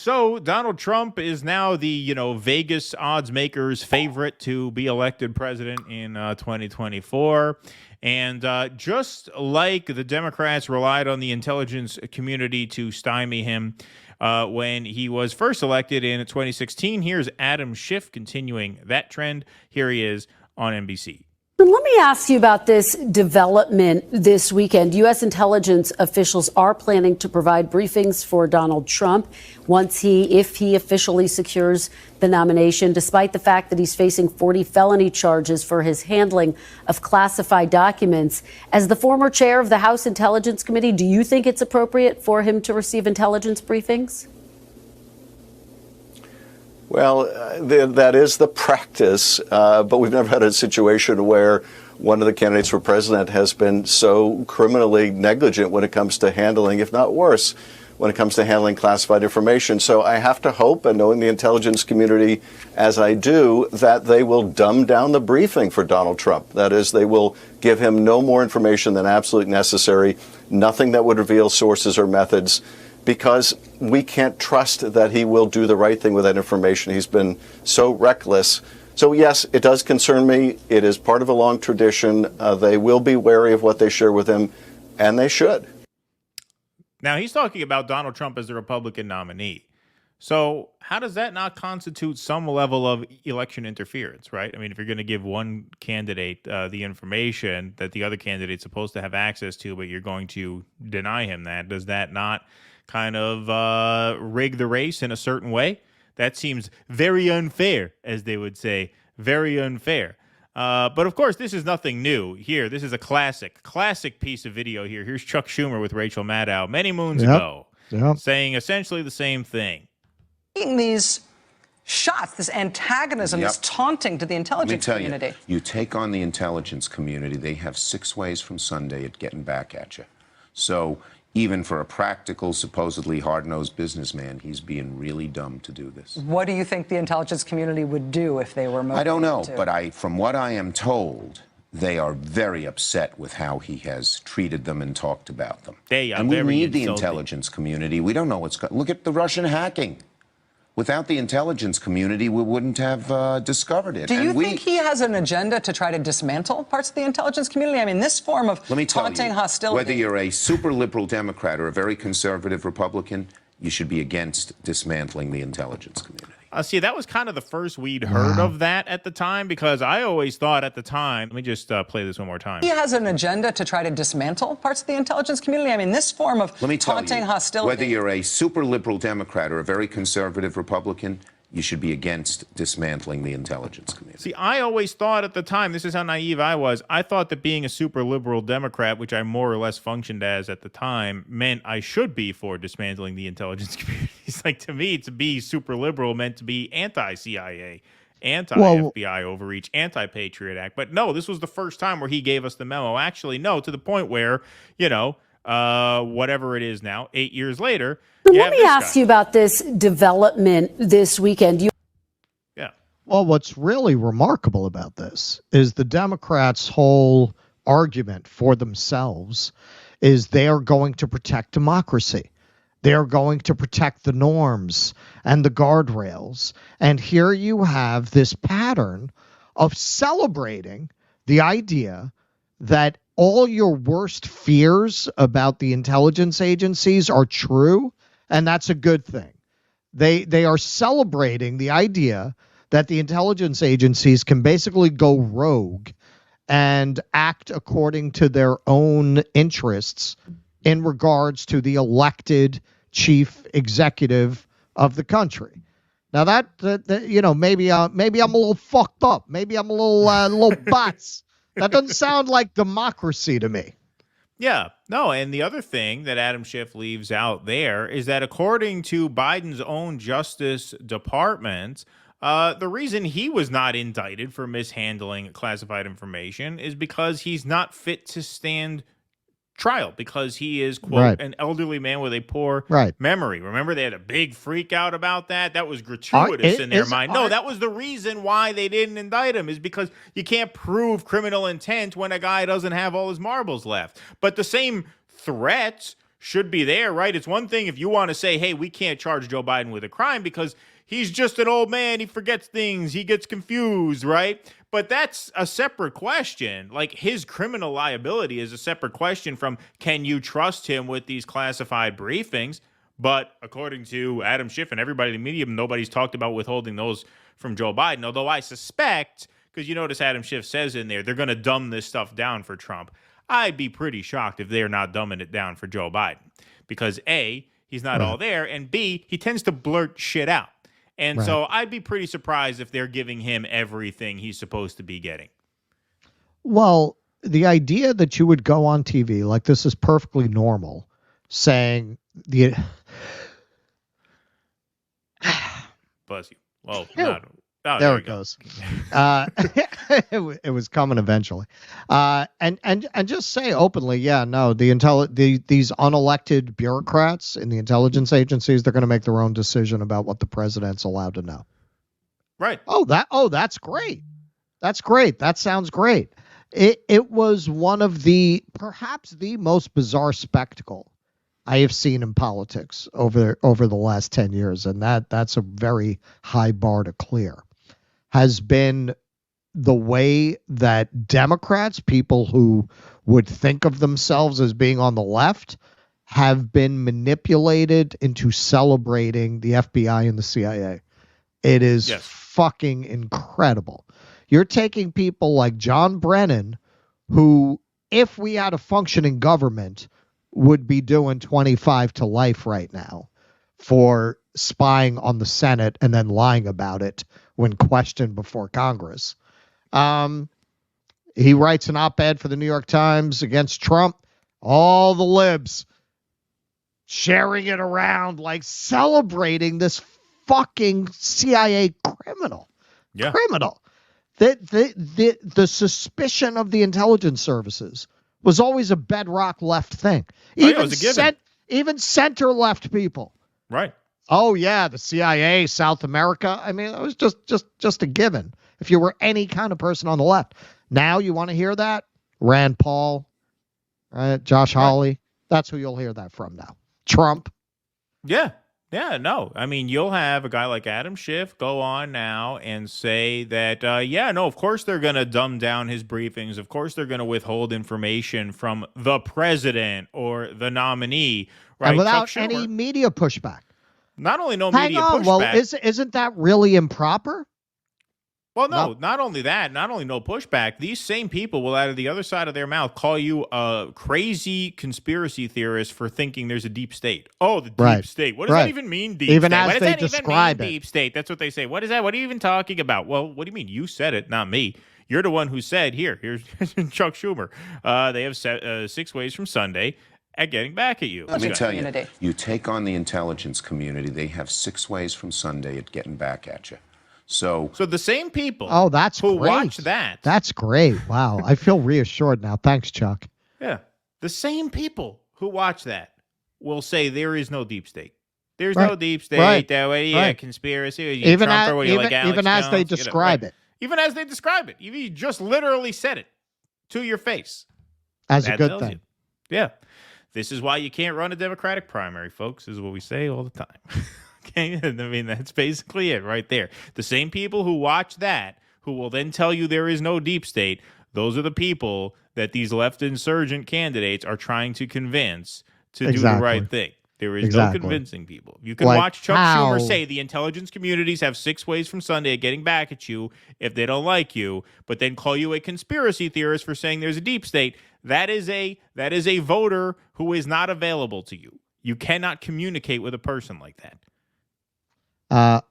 So Donald Trump is now the, Vegas odds makers' favorite to be elected president in 2024. And just like the Democrats relied on the intelligence community to stymie him when he was first elected in 2016, here's Adam Schiff continuing that trend. Here he is on NBC. Let me ask you about this development this weekend. U.S. intelligence officials are planning to provide briefings for Donald Trump if he officially secures the nomination, despite the fact that he's facing 40 felony charges for his handling of classified documents. As the former chair of the House Intelligence Committee, do you think it's appropriate for him to receive intelligence briefings? Well, that is the practice, but we've never had a situation where one of the candidates for president has been so criminally negligent when it comes to handling, if not worse, when it comes to handling classified information. So I have to hope, and knowing the intelligence community as I do, that they will dumb down the briefing for Donald Trump. That is, they will give him no more information than absolutely necessary, nothing that would reveal sources or methods, because we can't trust that he will do the right thing with that information. He's been so reckless. So, yes, it does concern me. It is part of a long tradition. They will be wary of what they share with him, and they should. Now, he's talking about Donald Trump as the Republican nominee. So how does that not constitute some level of election interference, right? I mean, if you're going to give one candidate the information that the other candidate's supposed to have access to, but you're going to deny him that, does that not kind of rig the race in a certain way? That seems very unfair, as they would say, very unfair. But of course, this is nothing new here. This is a classic piece of video here. Here's Chuck Schumer with Rachel Maddow many moons ago saying essentially the same thing. These shots, this antagonism, this taunting to the intelligence community. Let me tell you take on the intelligence community, they have 6 ways from Sunday at getting back at you. So even for a practical, supposedly hard-nosed businessman, he's being really dumb to do this. What do you think the intelligence community would do if they were motivated? I don't know, but from what I am told, they are very upset with how he has treated them and talked about them. They are and we very need the insulting. intelligence community. We don't know what's going. Look at the Russian hacking. Without the intelligence community, we wouldn't have discovered it. Do you think he has an agenda to try to dismantle parts of the intelligence community? I mean, this form of taunting, hostility. Whether you're a super liberal Democrat or a very conservative Republican, you should be against dismantling the intelligence community. See, that was kind of the first we'd heard of that at the time, because I always thought at the time, let me just play this one more time. He has an agenda to try to dismantle parts of the intelligence community. I mean, this form of taunting, hostility. Whether you're a super liberal Democrat or a very conservative Republican, you should be against dismantling the intelligence community. See, I always thought at the time, this is how naive I was, I thought that being a super liberal Democrat, which I more or less functioned as at the time, meant I should be for dismantling the intelligence community. It's like, to me, to be super liberal meant to be anti-CIA, anti-FBI overreach, anti-Patriot Act. But no, this was the first time where he gave us the memo. Actually, no, to the point where, whatever it is now, 8 years later. Let me ask you about this development this weekend. Well, what's really remarkable about this is the Democrats' whole argument for themselves is they are going to protect democracy. They are going to protect the norms and the guardrails. And here you have this pattern of celebrating the idea that all your worst fears about the intelligence agencies are true, and that's a good thing. They are celebrating the idea that the intelligence agencies can basically go rogue and act according to their own interests in regards to the elected chief executive of the country. Now that maybe I'm a little fucked up. Maybe I'm a little butts. That doesn't sound like democracy to me. Yeah, no, and the other thing that Adam Schiff leaves out there is that according to Biden's own Justice Department, the reason he was not indicted for mishandling classified information is because he's not fit to stand trial, because he is, quote, an elderly man with a poor memory. Remember, they had a big freak out about that? That was gratuitous in their mind. No, that was the reason why they didn't indict him, is because you can't prove criminal intent when a guy doesn't have all his marbles left. But the same threats should be there, right? It's one thing if you want to say, hey, we can't charge Joe Biden with a crime because he's just an old man. He forgets things. He gets confused, right? But that's a separate question. Like, his criminal liability is a separate question from, can you trust him with these classified briefings? But according to Adam Schiff and everybody in the media, nobody's talked about withholding those from Joe Biden. Although I suspect, because you notice Adam Schiff says in there, they're going to dumb this stuff down for Trump. I'd be pretty shocked if they're not dumbing it down for Joe Biden. Because A, he's not all there, and B, he tends to blurt shit out. And so I'd be pretty surprised if they're giving him everything he's supposed to be getting. Well, the idea that you would go on TV like this is perfectly normal, saying the Bless you. Well, there it goes. It was coming eventually, and just say openly, these unelected bureaucrats in the intelligence agencies, they're going to make their own decision about what the president's allowed to know. Right. That's great. That's great. That sounds great. It was one of perhaps the most bizarre spectacle I have seen in politics over the last 10 years, and that's a very high bar to clear, has been the way that Democrats, people who would think of themselves as being on the left, have been manipulated into celebrating the FBI and the CIA. It is fucking incredible. You're taking people like John Brennan, who, if we had a functioning government, would be doing 25 to life right now for spying on the Senate and then lying about it when questioned before Congress. He writes an op-ed for the New York Times against Trump. All the libs sharing it around, like celebrating this fucking CIA criminal. Yeah. Criminal. The suspicion of the intelligence services was always a bedrock left thing. Even center left people. Right. Oh yeah, the CIA, South America. I mean, it was just a given. If you were any kind of person on the left. Now you want to hear that? Rand Paul, right? Josh Hawley. That's who you'll hear that from now. Trump. Yeah. Yeah, no. I mean, you'll have a guy like Adam Schiff go on now and say that, of course they're going to dumb down his briefings. Of course they're going to withhold information from the president or the nominee, right? And without any media pushback. Not only no media pushback. Well, isn't that really improper? Well, no, not only that, not only no pushback, these same people will, out of the other side of their mouth, call you a crazy conspiracy theorist for thinking there's a deep state. Oh, the deep state. What does that even mean, deep even state? As what does they that describe even mean, deep state? That's what they say. What is that? What are you even talking about? Well, what do you mean? You said it, not me. You're the one who said, here's Chuck Schumer. They have 6 ways from Sunday at getting back at you. Let me tell you, you take on the intelligence community, they have 6 ways from Sunday at getting back at you. So the same people who watch that. That's great. Wow. I feel reassured now. Thanks, Chuck. Yeah. The same people who watch that will say there is no deep state. There's no deep state. Conspiracy. Even as they describe it. Even as they describe it. You just literally said it to your face. As a good thing. Yeah. This is why you can't run a Democratic primary, folks. This is what we say all the time. Okay, I mean, that's basically it right there. The same people who watch that, who will then tell you there is no deep state, those are the people that these left insurgent candidates are trying to convince to do the right thing. There is no convincing people. You can watch Chuck Schumer say the intelligence communities have 6 ways from Sunday at getting back at you if they don't like you, but then call you a conspiracy theorist for saying there's a deep state. That is a voter who is not available to you. You cannot communicate with a person like that.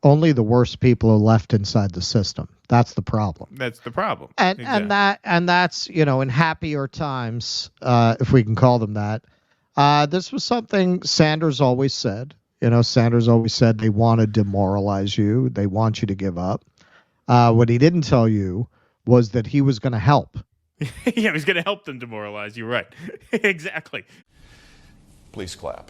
Only the worst people are left inside the system. That's the problem. That's the problem. And that's, in happier times, if we can call them that. This was something Sanders always said. Sanders always said they want to demoralize you. They want you to give up. What he didn't tell you was that he was going to help. Yeah, he was going to help them demoralize you. Right. Exactly. Please clap.